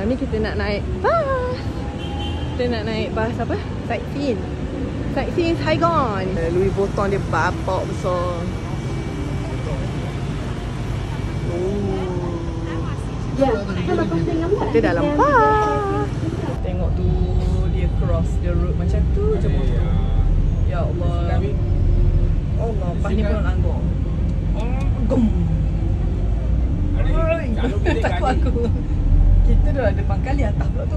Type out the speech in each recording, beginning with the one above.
Malam ni kita nak naik bas. Kita nak naik bas apa? Sightseeing. Sightseeing Saigon. Louis Vuitton dia bapak besar. Ya, kita dalam bas. Tengok tu dia cross the road macam tu je motor. Ya Allah. Allah, pas ni pun anggur. Gum. Takut aku. Kita dah ada pangkali atas pula tu.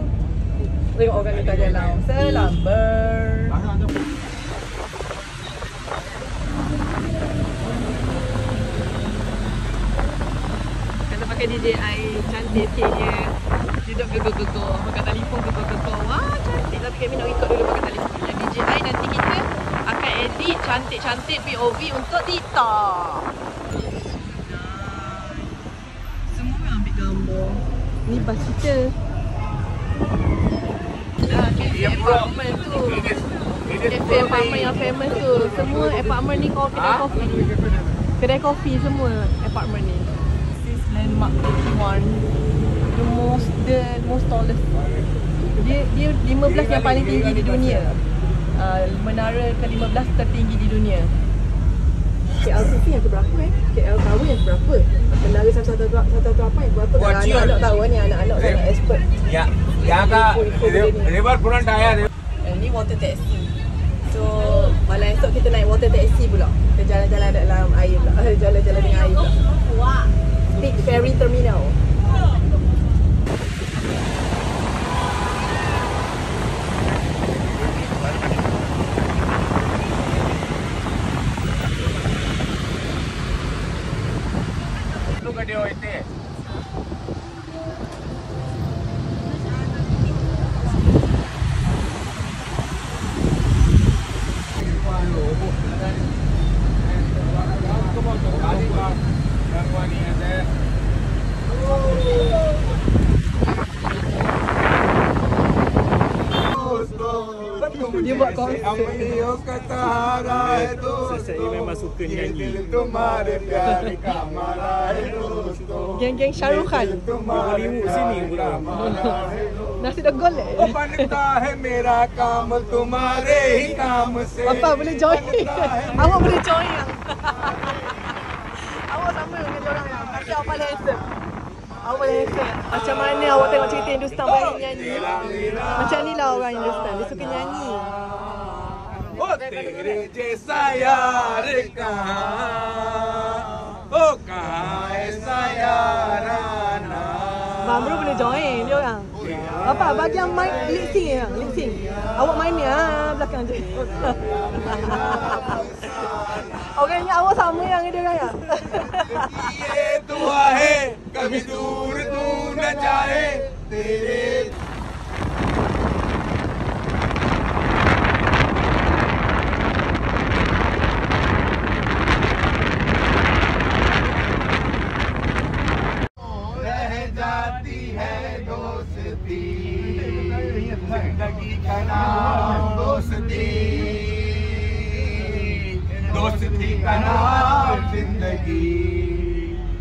Tengok orang kita jalan. Selamber. Kata pakai DJI cantik sikitnya. Duduk gegor-gegor. Pakai telefon gegor-gegor. Wah cantik. Tapi kami nak ikut dulu pakai telefon. Yang DJI nanti kita akan edit cantik-cantik POV untuk TikTok. Semua ambil gambar. Ni bas kita. Cafe apartment tu. Cafe apartment yang famous tu. Semua apartment ni kedai kopi. Kedai kopi semua apartment ni. This is landmark 81. The most tallest. Dia 15 yang paling tinggi di dunia. Menara ke-15 tertinggi di dunia. KLCC yang keberapa KL Tower yang keberapa? Menara 118 yang berapa? Kalau anak-anak tahu ni, anak-anak sangat expert. Ya, yang river front aya. Ni water taxi. So, malam esok kita naik water taxi pula. Kita jalan-jalan dalam air pula. Jalan-jalan dengan air pula. Wah, Big Ferry Terminal. Dia buat konsert. Saya memang suka nyanyi. Geng-geng Shahrukh Khan. Bollywood sini pula. Nasi dah golek. Apa boleh join? Awak boleh join yang. Awak sama dengan diorang yang. Tapi awak paling handsome. Awak paling handsome. Macam mana awak tengok cerita Hindustan banyak nyanyi? Macam ni lah orang Hindustan. Dia suka nyanyi. Oh, tere jaisa yaar kahan, oh kahan aisa yarana. Bang Bro boleh join dia orang. Apa bagian mic lip sync ya? Lip sync. Awak main ni belakang je. Orangnya awak sama yang dia orang ya. Ye dua hai, kabhi dur tu na jaye tere. जिंदगी का नाम दोस्ती, दोस्ती का नाम जिंदगी।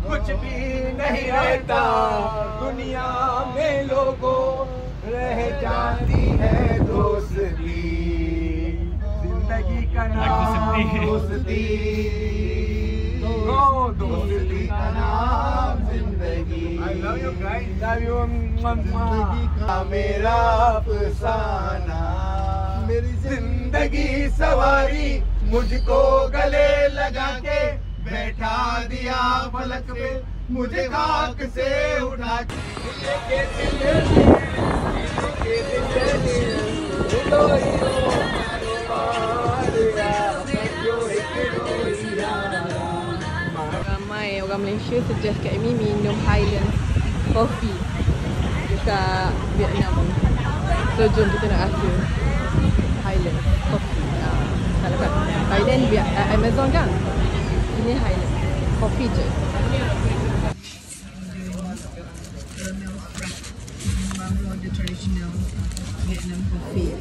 कुछ भी नहीं रहता दुनिया में लोगों, रह जाती है दोस्ती। जिंदगी का नाम दोस्ती, दोस्ती का नाम जिंदगी। I love you guys, love you. जिंदगी का मेरा अफसाना, मेरी जिंदगी सवारी मुझको गले लगा के बैठा दिया फलक पे, मुझे खाक से उठा के ramai orang Malaysia suggest kat Amy minum Highlands Coffee dekat Vietnam. So jom kita nak rasa Highlands Coffee. Kalau kat Thailand Amazon kan? Ini Highlands Coffee je. Traditional Vietnam coffee.